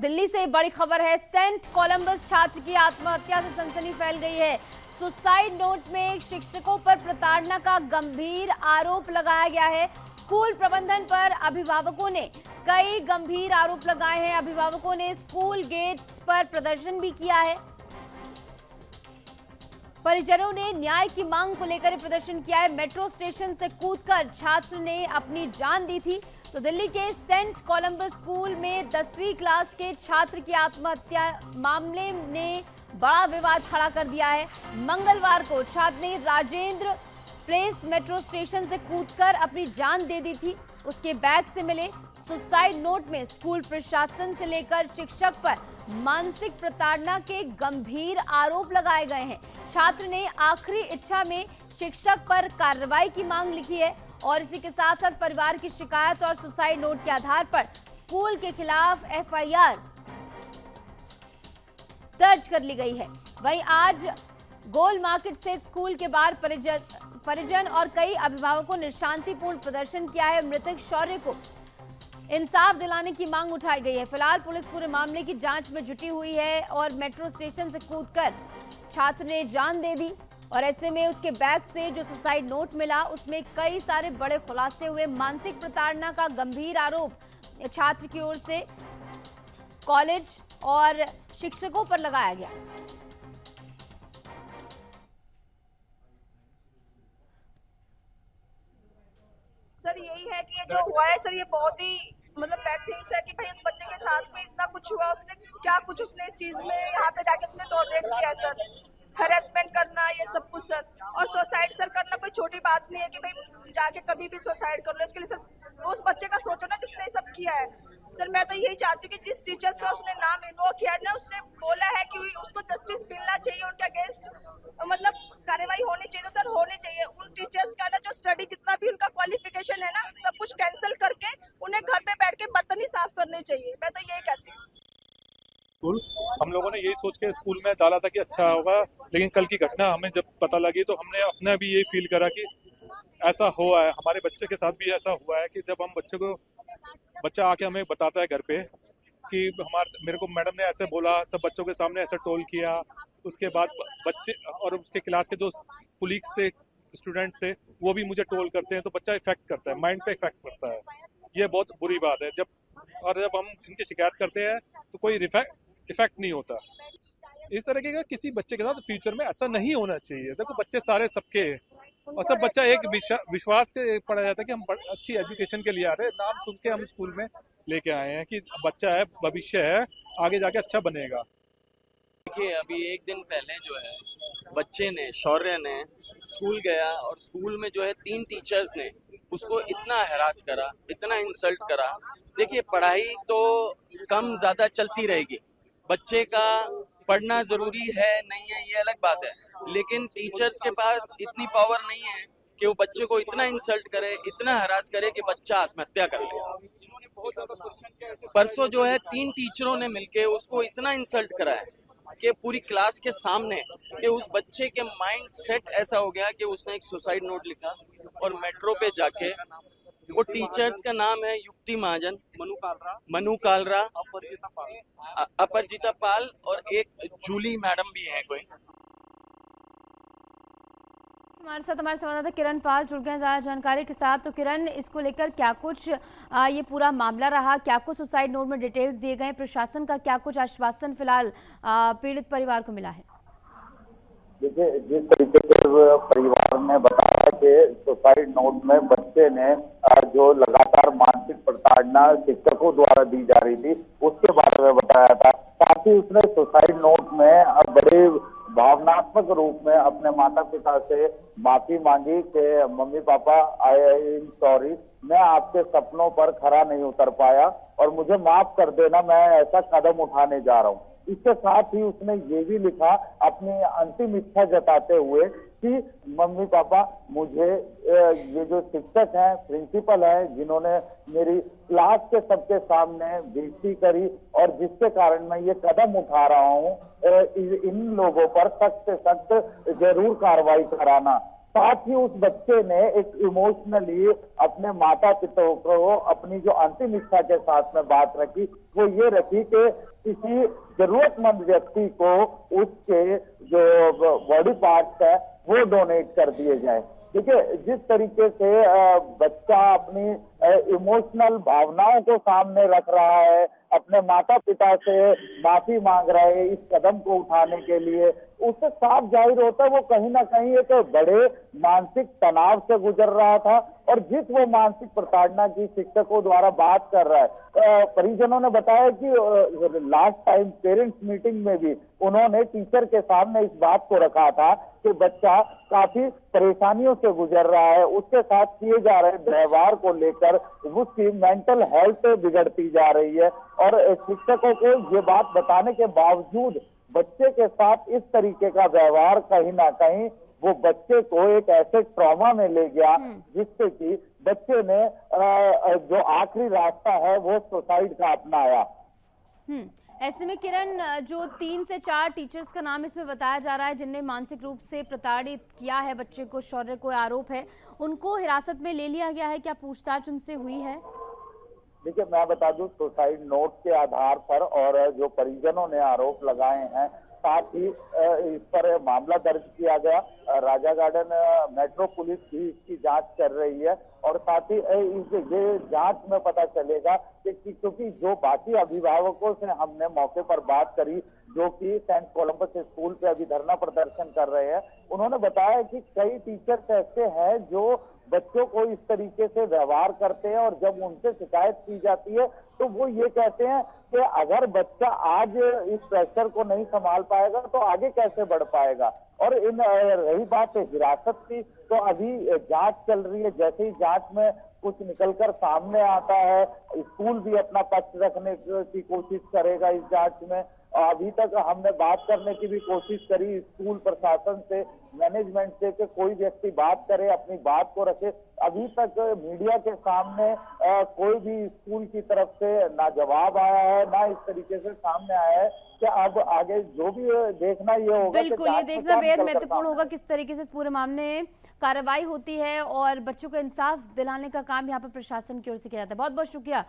दिल्ली से बड़ी खबर है। सेंट कोलंबस छात्र की आत्महत्या से सनसनी फैल गई है। सुसाइड नोट में शिक्षकों पर प्रताड़ना का गंभीर आरोप लगाया गया है। स्कूल प्रबंधन पर अभिभावकों ने कई गंभीर आरोप लगाए हैं। अभिभावकों ने स्कूल गेट पर प्रदर्शन भी किया है। परिजनों ने न्याय की मांग को लेकर प्रदर्शन किया है। मेट्रो स्टेशन से कूदकर छात्र ने अपनी जान दी थी। तो दिल्ली के सेंट कोलंबस स्कूल में 10वीं क्लास के छात्र की आत्महत्या मामले ने बड़ा विवाद खड़ा कर दिया है। मंगलवार को छात्र ने राजेंद्र प्लेस मेट्रो स्टेशन से कूदकर अपनी जान दे दी थी। उसके बैग से मिले सुसाइड नोट में स्कूल प्रशासन से लेकर शिक्षक पर मानसिक प्रताड़ना के गंभीर आरोप लगाए गए हैं। छात्र ने आखिरी इच्छा में शिक्षक पर कार्रवाई की मांग लिखी है और इसी के साथ साथ परिवार की शिकायत और सुसाइड नोट के आधार पर स्कूल के खिलाफ एफआईआर दर्ज कर ली गई है। वहीं आज गोल मार्केट से स्कूल के बाहर परिजन और कई अभिभावकों ने शांतिपूर्ण प्रदर्शन किया है। मृतक शौर्य को इंसाफ दिलाने की मांग उठाई गई है। फिलहाल पुलिस पूरे मामले की जांच में जुटी हुई है और मेट्रो स्टेशन से कूदकर छात्र ने जान दे दी और ऐसे में उसके बैग से जो सुसाइड नोट मिला उसमें कई सारे बड़े खुलासे हुए। मानसिक प्रताड़ना का गंभीर आरोप छात्र की ओर से कॉलेज और शिक्षकों पर लगाया गया। सर यही है कि ये जो हुआ है सर ये बहुत ही मतलब बैड थिंग्स है कि भाई उस बच्चे के साथ में इतना कुछ हुआ, उसने क्या कुछ उसने इस चीज में यहाँ पे जाके उसने टॉलरेट किया है सर। हैरेसमेंट करना ये सब कुछ सर, और सुसाइड सर करना कोई छोटी बात नहीं है कि भाई जाके कभी भी सुसाइड कर लो। इसके लिए सर उस बच्चे का सोचो ना जिसने ये सब किया है। सर मैं तो यही चाहती हूँ कि जिस टीचर्स का उसने नाम इन्वोक किया है ना, उसने बोला है कि उसको जस्टिस मिलना चाहिए, उनके अगेंस्ट मतलब कार्रवाई होनी चाहिए। तो सर होनी चाहिए उन टीचर्स का ना जो स्टडी जितना भी उनका क्वालिफिकेशन है ना सब कुछ कैंसिल करके उन्हें घर पे बैठ के बर्तन ही साफ करने चाहिए। मैं तो यही कहती हूँ। हम लोगों ने यही सोच के स्कूल में डाला था कि अच्छा होगा, लेकिन कल की घटना हमें जब पता लगी तो हमने अपने भी यही फील करा कि ऐसा हुआ है। हमारे बच्चे के साथ भी ऐसा हुआ है कि जब हम बच्चा आके हमें बताता है घर पे कि मेरे को मैडम ने ऐसे बोला, सब बच्चों के सामने ऐसे टोल किया। उसके बाद बच्चे और उसके क्लास के जो कुलीग्स थे, स्टूडेंट्स थे, वो भी मुझे टोल करते हैं, तो बच्चा इफेक्ट करता है, माइंड पे इफेक्ट करता है। ये बहुत बुरी बात है। जब हम इनकी शिकायत करते हैं तो कोई इफेक्ट नहीं होता। इस तरीके का किसी बच्चे के साथ फ्यूचर में ऐसा नहीं होना चाहिए। देखो बच्चे सारे सबके और सब बच्चा एक विश्वास के पढ़ा जाता है कि हम अच्छी एजुकेशन के लिए आ रहे हैं। नाम सुन के हम स्कूल में लेके आए हैं कि बच्चा है, भविष्य है, आगे जाके अच्छा बनेगा। देखिए अभी एक दिन पहले जो है बच्चे ने, शौर्य ने स्कूल गया और स्कूल में जो है 3 टीचर्स ने उसको इतना हैरास करा, इतना इंसल्ट करा। देखिए पढ़ाई तो कम ज्यादा चलती रहेगी, बच्चे का पढ़ना जरूरी है नहीं है ये अलग बात है, लेकिन टीचर्स के पास इतनी पावर नहीं है कि वो बच्चे को इतना इंसल्ट करे, इतना हरास करे कि बच्चा आत्महत्या कर ले। परसों जो है 3 टीचरों ने मिलके उसको इतना इंसल्ट करा है कि पूरी क्लास के सामने कि उस बच्चे के माइंड सेट ऐसा हो गया कि उसने एक सुसाइड नोट लिखा और मेट्रो पे जाके, वो टीचर्स का नाम है युक्ति महाजन, मनु कालरा, अपरजिता पाल और एक जूली मैडम भी है कोई। हमारे साथ हमारे संवाददाता किरण पाल जुड़ गए ज़्यादा जानकारी के साथ। तो किरण, इसको लेकर क्या कुछ ये पूरा मामला रहा, क्या कुछ सुसाइड नोट में डिटेल्स दिए गए, प्रशासन का क्या कुछ आश्वासन फिलहाल पीड़ित परिवार को मिला है? देखिए जिस तरीके से परिवार ने बताया कि सुसाइड नोट में बच्चे ने जो लगातार मानसिक प्रताड़ना शिक्षकों द्वारा दी जा रही थी उसके बारे में बताया था। साथ ही उसने सुसाइड नोट में बड़े भावनात्मक रूप में अपने माता पिता से माफी मांगी कि mummy papa I am sorry, मैं आपके सपनों पर खरा नहीं उतर पाया और मुझे माफ कर देना, मैं ऐसा कदम उठाने जा रहा हूँ। इसके साथ ही उसने ये भी लिखा अपनी अंतिम इच्छा जताते हुए कि मम्मी पापा मुझे ये जो शिक्षक हैं, प्रिंसिपल हैं, जिन्होंने मेरी क्लास के सबके सामने बेइज्जती करी और जिसके कारण मैं ये कदम उठा रहा हूँ, इन लोगों पर सख्त से सख्त जरूर कार्रवाई कराना। साथ ही उस बच्चे ने एक इमोशनली अपने माता पिता को अपनी जो अंतिम इच्छा के साथ में बात रखी वो ये रखी कि किसी जरूरतमंद व्यक्ति को उसके जो बॉडी पार्ट्स है वो डोनेट कर दिए जाए। देखिए, जिस तरीके से बच्चा अपनी इमोशनल भावनाओं को सामने रख रहा है, अपने माता पिता से माफी मांग रहा है इस कदम को उठाने के लिए, उससे साफ जाहिर होता है वो कहीं ना कहीं एक बड़े मानसिक तनाव से गुजर रहा था। और जिस वो मानसिक प्रताड़ना की शिक्षकों द्वारा बात कर रहा है, परिजनों ने बताया कि लास्ट टाइम पेरेंट्स मीटिंग में भी उन्होंने टीचर के सामने इस बात को रखा था कि बच्चा काफी परेशानियों से गुजर रहा है, उसके साथ किए जा रहे व्यवहार को लेकर उसकी मेंटल हेल्थ बिगड़ती जा रही है। और शिक्षकों को ये बात बताने के बावजूद बच्चे के साथ इस तरीके का व्यवहार कहीं ना कहीं वो बच्चे को एक ऐसे ट्रॉमा में ले गया जिससे कि बच्चे ने जो आखिरी रास्ता है वो सुसाइड का अपनाया। ऐसे में किरण, जो 3 से 4 टीचर्स का नाम इसमें बताया जा रहा है जिनने मानसिक रूप से प्रताड़ित किया है बच्चे को, शौर्य को आरोप है, उनको हिरासत में ले लिया गया है, क्या पूछताछ उनसे हुई है? देखिए, मैं बता दूं, सुसाइड नोट के आधार पर और जो परिजनों ने आरोप लगाए हैं, साथ ही इस पर मामला दर्ज किया गया। राजा गार्डन मेट्रो पुलिस भी इसकी जांच कर रही है और साथ ही ये जांच में पता चलेगा कि क्योंकि जो बाकी अभिभावकों से हमने मौके पर बात करी जो कि सेंट कोलंबस स्कूल पे अभी धरना प्रदर्शन कर रहे हैं, उन्होंने बताया कि कई टीचर्स ऐसे हैं जो बच्चों को इस तरीके से व्यवहार करते हैं और जब उनसे शिकायत की जाती है तो वो ये कहते हैं कि अगर बच्चा आज इस प्रेशर को नहीं संभाल पाएगा तो आगे कैसे बढ़ पाएगा। और इन रही बात हिरासत की, तो अभी जांच चल रही है, जैसे ही जांच में कुछ निकलकर सामने आता है स्कूल भी अपना पक्ष रखने की कोशिश करेगा इस जांच में। अभी तक हमने बात करने की भी कोशिश करी स्कूल प्रशासन से, मैनेजमेंट से कि कोई व्यक्ति बात करे, अपनी बात को रखे। अभी तक मीडिया के सामने कोई भी स्कूल की तरफ से ना जवाब आया है ना इस तरीके से सामने आया है कि अब आगे जो भी देखना ये होगा। बिल्कुल, ये देखना बेहद महत्वपूर्ण होगा किस तरीके से इस पूरे मामले में कार्रवाई होती है और बच्चों को इंसाफ दिलाने का काम यहाँ पर प्रशासन की ओर से किया जाता है। बहुत बहुत शुक्रिया